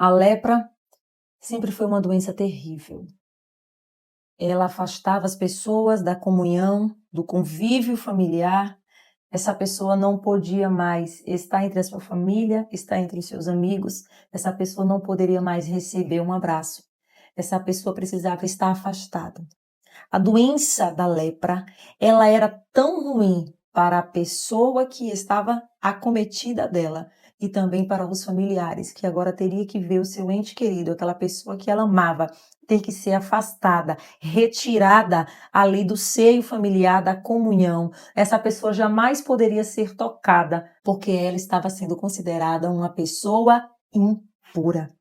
A lepra sempre foi uma doença terrível. Ela afastava as pessoas da comunhão, do convívio familiar. Essa pessoa não podia mais estar entre a sua família, estar entre os seus amigos. Essa pessoa não poderia mais receber um abraço. Essa pessoa precisava estar afastada. A doença da lepra, ela era tão ruim para a pessoa que estava acometida dela e também para os familiares, que agora teria que ver o seu ente querido, aquela pessoa que ela amava, ter que ser afastada, retirada ali do seio familiar, da comunhão. Essa pessoa jamais poderia ser tocada, porque ela estava sendo considerada uma pessoa impura.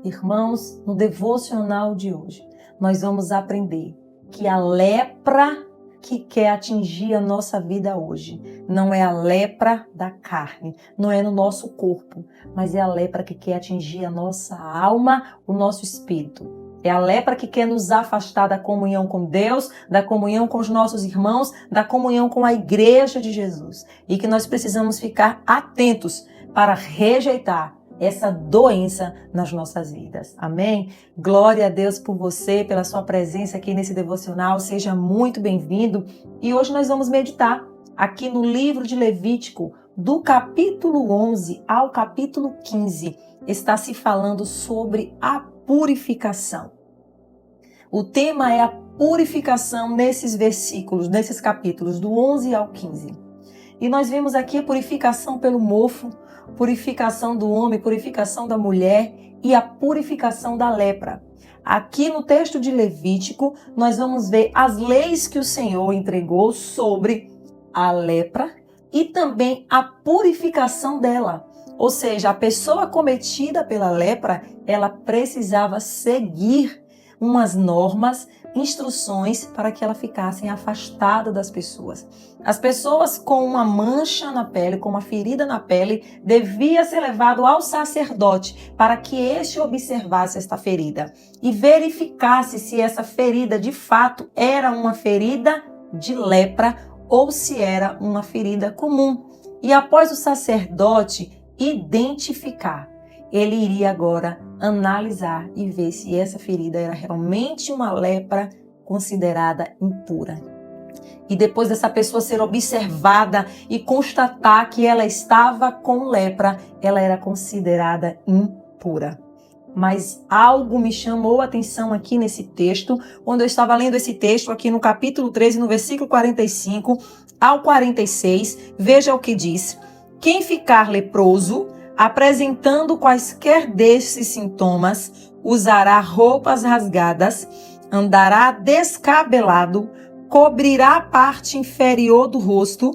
Irmãos, no devocional de hoje, nós vamos aprender que a lepra que quer atingir a nossa vida hoje não é a lepra da carne, não é no nosso corpo, mas é a lepra que quer atingir a nossa alma, o nosso espírito. É a lepra que quer nos afastar da comunhão com Deus, da comunhão com os nossos irmãos, da comunhão com a igreja de Jesus. E que nós precisamos ficar atentos para rejeitar essa doença nas nossas vidas. Amém? Glória a Deus por você, pela sua presença aqui nesse devocional. Seja muito bem-vindo. E hoje nós vamos meditar aqui no livro de Levítico, do capítulo 11 ao capítulo 15. Está se falando sobre a purificação. O tema é a purificação nesses versículos, nesses capítulos, do 11 ao 15. E nós vemos aqui a purificação pelo mofo, purificação do homem, purificação da mulher e a purificação da lepra. Aqui no texto de Levítico, nós vamos ver as leis que o Senhor entregou sobre a lepra e também a purificação dela. Ou seja, a pessoa acometida pela lepra, ela precisava seguir umas normas, instruções para que ela ficasse afastada das pessoas. As pessoas com uma mancha na pele, com uma ferida na pele, devia ser levado ao sacerdote para que este observasse esta ferida e verificasse se essa ferida de fato era uma ferida de lepra ou se era uma ferida comum. E após o sacerdote identificar, ele iria agora analisar e ver se essa ferida era realmente uma lepra considerada impura. E depois dessa pessoa ser observada e constatar que ela estava com lepra, ela era considerada impura. Mas algo me chamou a atenção aqui nesse texto, quando eu estava lendo esse texto aqui no capítulo 13, no versículo 45 ao 46, veja o que diz: quem ficar leproso, apresentando quaisquer desses sintomas, usará roupas rasgadas, andará descabelado, cobrirá a parte inferior do rosto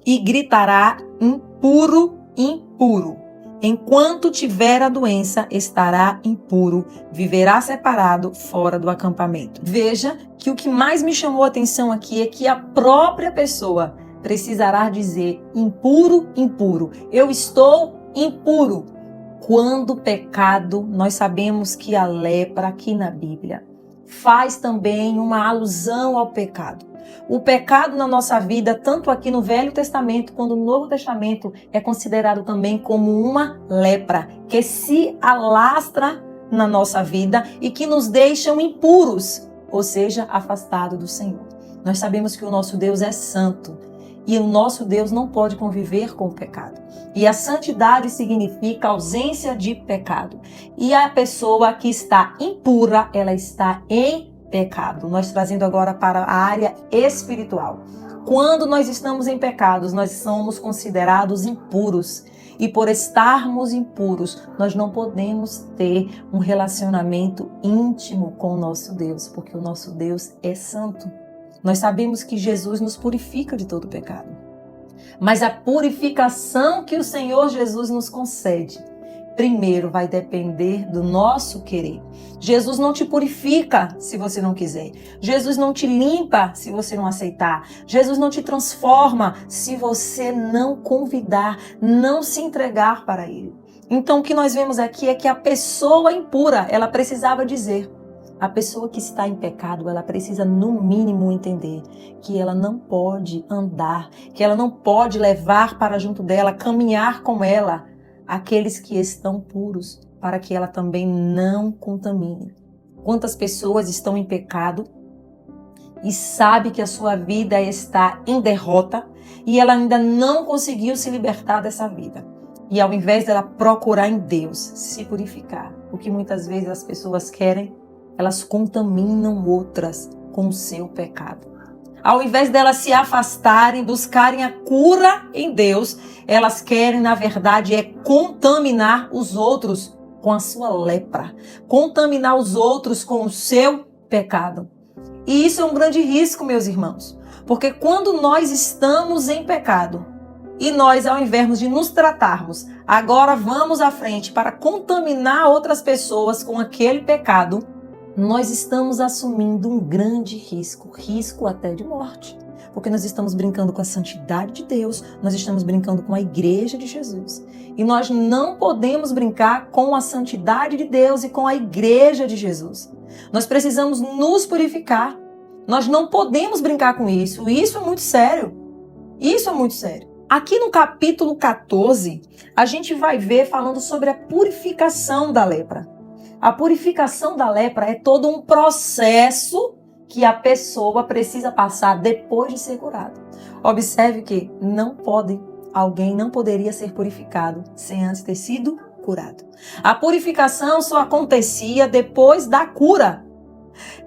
e gritará: impuro, impuro. Enquanto tiver a doença, estará impuro, viverá separado fora do acampamento. Veja que o que mais me chamou a atenção aqui é que a própria pessoa precisará dizer: impuro, impuro. Eu estou impuro. Quando pecado, nós sabemos que a lepra aqui na Bíblia faz também uma alusão ao pecado. O pecado na nossa vida, tanto aqui no Velho Testamento quanto no Novo Testamento, é considerado também como uma lepra que se alastra na nossa vida e que nos deixam impuros, ou seja, afastados do Senhor. Nós sabemos que o nosso Deus é santo e o nosso Deus não pode conviver com o pecado. E a santidade significa ausência de pecado. E a pessoa que está impura, ela está em pecado. Nós trazendo agora para a área espiritual. Quando nós estamos em pecados, nós somos considerados impuros. E por estarmos impuros, nós não podemos ter um relacionamento íntimo com o nosso Deus, porque o nosso Deus é santo. Nós sabemos que Jesus nos purifica de todo pecado. Mas a purificação que o Senhor Jesus nos concede, primeiro vai depender do nosso querer. Jesus não te purifica se você não quiser. Jesus não te limpa se você não aceitar. Jesus não te transforma se você não convidar, não se entregar para Ele. Então o que nós vemos aqui é que a pessoa impura, ela precisava dizer. A pessoa que está em pecado, ela precisa no mínimo entender que ela não pode andar, que ela não pode levar para junto dela, caminhar com ela aqueles que estão puros. para que ela também não contamine. Quantas pessoas estão em pecado e sabe que a sua vida está em derrota e ela ainda não conseguiu se libertar dessa vida. E ao invés dela procurar em Deus se purificar, o que muitas vezes as pessoas querem, elas contaminam outras com o seu pecado. Ao invés delas se afastarem, buscarem a cura em Deus, elas querem, na verdade, contaminar os outros com a sua lepra, contaminar os outros com o seu pecado. E isso é um grande risco, meus irmãos, porque quando nós estamos em pecado e nós, ao invés de nos tratarmos, agora vamos à frente para contaminar outras pessoas com aquele pecado, nós estamos assumindo um grande risco até de morte. Porque nós estamos brincando com a santidade de Deus, nós estamos brincando com a igreja de Jesus. E nós não podemos brincar com a santidade de Deus e com a igreja de Jesus. Nós precisamos nos purificar. Nós não podemos brincar com isso. Isso é muito sério. Isso é muito sério. Aqui no capítulo 14, a gente vai ver falando sobre a purificação da lepra. A purificação da lepra é todo um processo que a pessoa precisa passar depois de ser curada. Observe que alguém não poderia ser purificado sem antes ter sido curado. A purificação só acontecia depois da cura.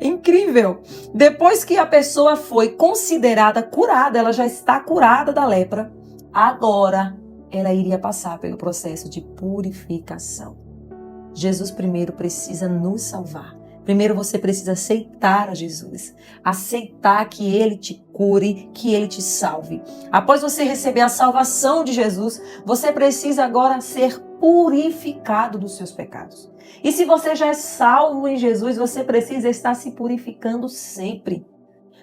Incrível! Depois que a pessoa foi considerada curada, ela já está curada da lepra, agora ela iria passar pelo processo de purificação. Jesus primeiro precisa nos salvar. Primeiro você precisa aceitar a Jesus. Aceitar que Ele te cure, que Ele te salve. Após você receber a salvação de Jesus, você precisa agora ser purificado dos seus pecados. E se você já é salvo em Jesus, você precisa estar se purificando sempre.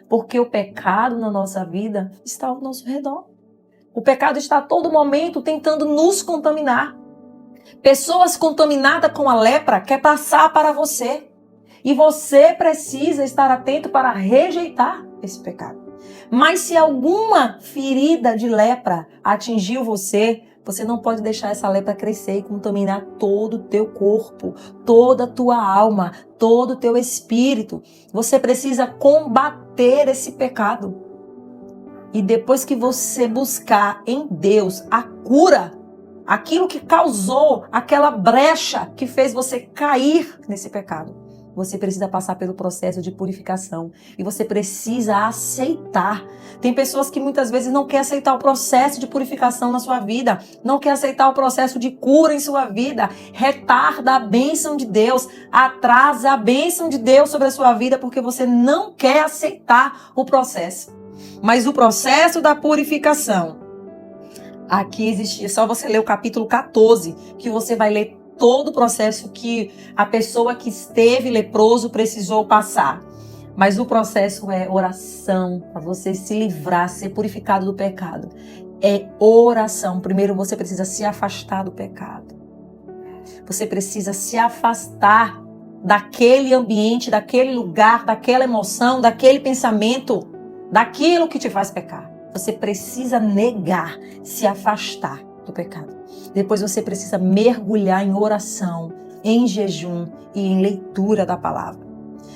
Porque o pecado na nossa vida está ao nosso redor. O pecado está a todo momento tentando nos contaminar. Pessoas contaminadas com a lepra quer passar para você. E você precisa estar atento para rejeitar esse pecado. Mas se alguma ferida de lepra atingiu você, você não pode deixar essa lepra crescer e contaminar todo o teu corpo, toda a tua alma, todo o teu espírito. Você precisa combater esse pecado. E depois que você buscar em Deus a cura, aquilo que causou aquela brecha que fez você cair nesse pecado, você precisa passar pelo processo de purificação e você precisa aceitar. Tem pessoas que muitas vezes não querem aceitar o processo de purificação na sua vida, não querem aceitar o processo de cura em sua vida, retarda a bênção de Deus, atrasa a bênção de Deus sobre a sua vida porque você não quer aceitar o processo. Mas o processo da purificação, aqui existe, é só você ler o capítulo 14, que você vai ler todo o processo que a pessoa que esteve leproso precisou passar. Mas o processo é oração, para você se livrar, ser purificado do pecado. É oração. Primeiro você precisa se afastar do pecado. Você precisa se afastar daquele ambiente, daquele lugar, daquela emoção, daquele pensamento, daquilo que te faz pecar. Você precisa negar, se afastar do pecado. Depois você precisa mergulhar em oração, em jejum e em leitura da palavra.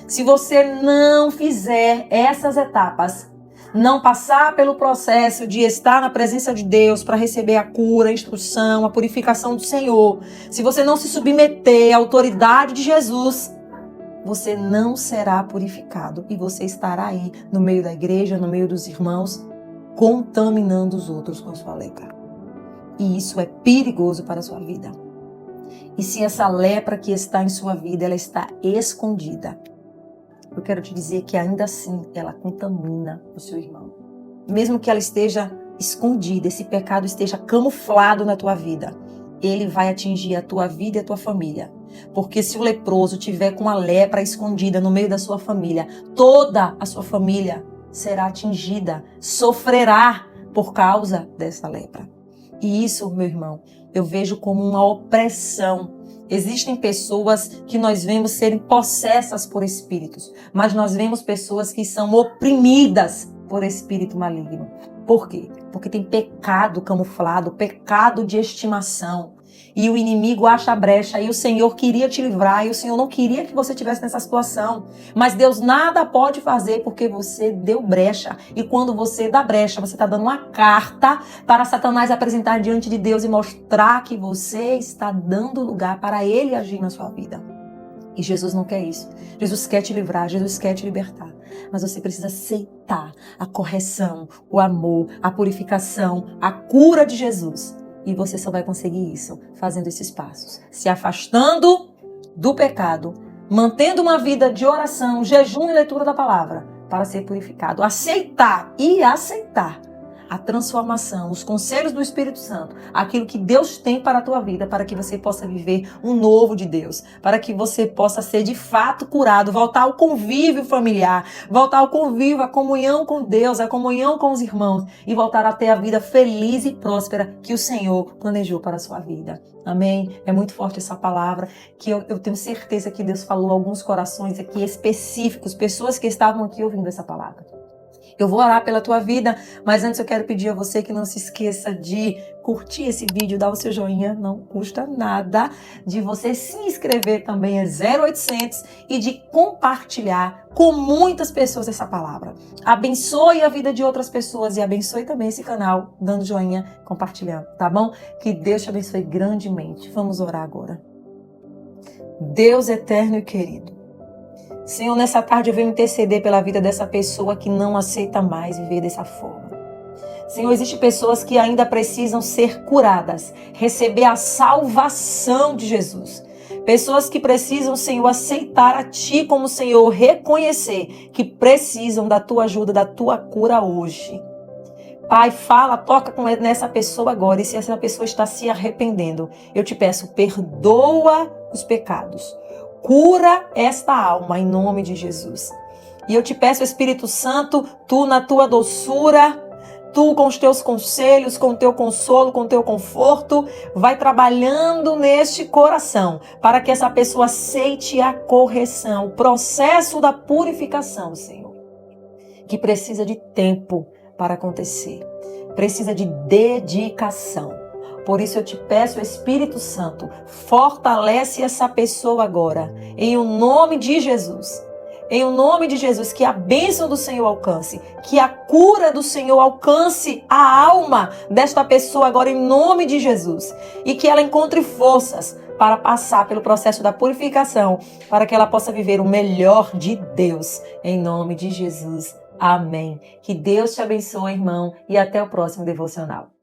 Se você não fizer essas etapas, não passar pelo processo de estar na presença de Deus para receber a cura, a instrução, a purificação do Senhor, se você não se submeter à autoridade de Jesus, você não será purificado e você estará aí no meio da igreja, no meio dos irmãos, contaminando os outros com a sua lepra. E isso é perigoso para a sua vida. E se essa lepra que está em sua vida, ela está escondida, eu quero te dizer que ainda assim ela contamina o seu irmão. Mesmo que ela esteja escondida, esse pecado esteja camuflado na tua vida, ele vai atingir a tua vida e a tua família. Porque se o leproso tiver com a lepra escondida no meio da sua família, toda a sua família será atingida, sofrerá por causa dessa lepra. E isso, meu irmão, eu vejo como uma opressão. Existem pessoas que nós vemos serem possessas por espíritos, mas nós vemos pessoas que são oprimidas por espírito maligno. Por quê? Porque tem pecado camuflado, pecado de estimação. E o inimigo acha a brecha, e o Senhor queria te livrar, e o Senhor não queria que você estivesse nessa situação. Mas Deus nada pode fazer porque você deu brecha. E quando você dá brecha, você está dando uma carta para Satanás apresentar diante de Deus e mostrar que você está dando lugar para ele agir na sua vida. E Jesus não quer isso. Jesus quer te livrar, Jesus quer te libertar. Mas você precisa aceitar a correção, o amor, a purificação, a cura de Jesus. E você só vai conseguir isso fazendo esses passos. Se afastando do pecado, mantendo uma vida de oração, jejum e leitura da palavra para ser purificado. Aceitar a transformação, os conselhos do Espírito Santo, aquilo que Deus tem para a tua vida, para que você possa viver um novo de Deus, para que você possa ser de fato curado, voltar ao convívio familiar, voltar ao convívio, à comunhão com Deus, à comunhão com os irmãos e voltar a ter a vida feliz e próspera que o Senhor planejou para a sua vida. Amém? É muito forte essa palavra, que eu tenho certeza que Deus falou a alguns corações aqui específicos, pessoas que estavam aqui ouvindo essa palavra. Eu vou orar pela tua vida, mas antes eu quero pedir a você que não se esqueça de curtir esse vídeo, dar o seu joinha, não custa nada, de você se inscrever também, é 0800, e de compartilhar com muitas pessoas essa palavra. Abençoe a vida de outras pessoas e abençoe também esse canal, dando joinha, compartilhando, tá bom? Que Deus te abençoe grandemente. Vamos orar agora. Deus eterno e querido, Senhor, nessa tarde eu venho interceder pela vida dessa pessoa que não aceita mais viver dessa forma. Senhor, existem pessoas que ainda precisam ser curadas, receber a salvação de Jesus. Pessoas que precisam, Senhor, aceitar a Ti como Senhor, reconhecer que precisam da Tua ajuda, da Tua cura hoje. Pai, fala, toca nessa pessoa agora, e se essa pessoa está se arrependendo, eu te peço, perdoa os pecados. Cura esta alma em nome de Jesus. E eu te peço, Espírito Santo, tu na tua doçura, tu com os teus conselhos, com o teu consolo, com o teu conforto, vai trabalhando neste coração para que essa pessoa aceite a correção, o processo da purificação, Senhor, que precisa de tempo para acontecer, precisa de dedicação. Por isso eu te peço, Espírito Santo, fortalece essa pessoa agora, em o nome de Jesus. Em o nome de Jesus, que a bênção do Senhor alcance, que a cura do Senhor alcance a alma desta pessoa agora, em nome de Jesus. E que ela encontre forças para passar pelo processo da purificação, para que ela possa viver o melhor de Deus, em nome de Jesus. Amém. Que Deus te abençoe, irmão, e até o próximo devocional.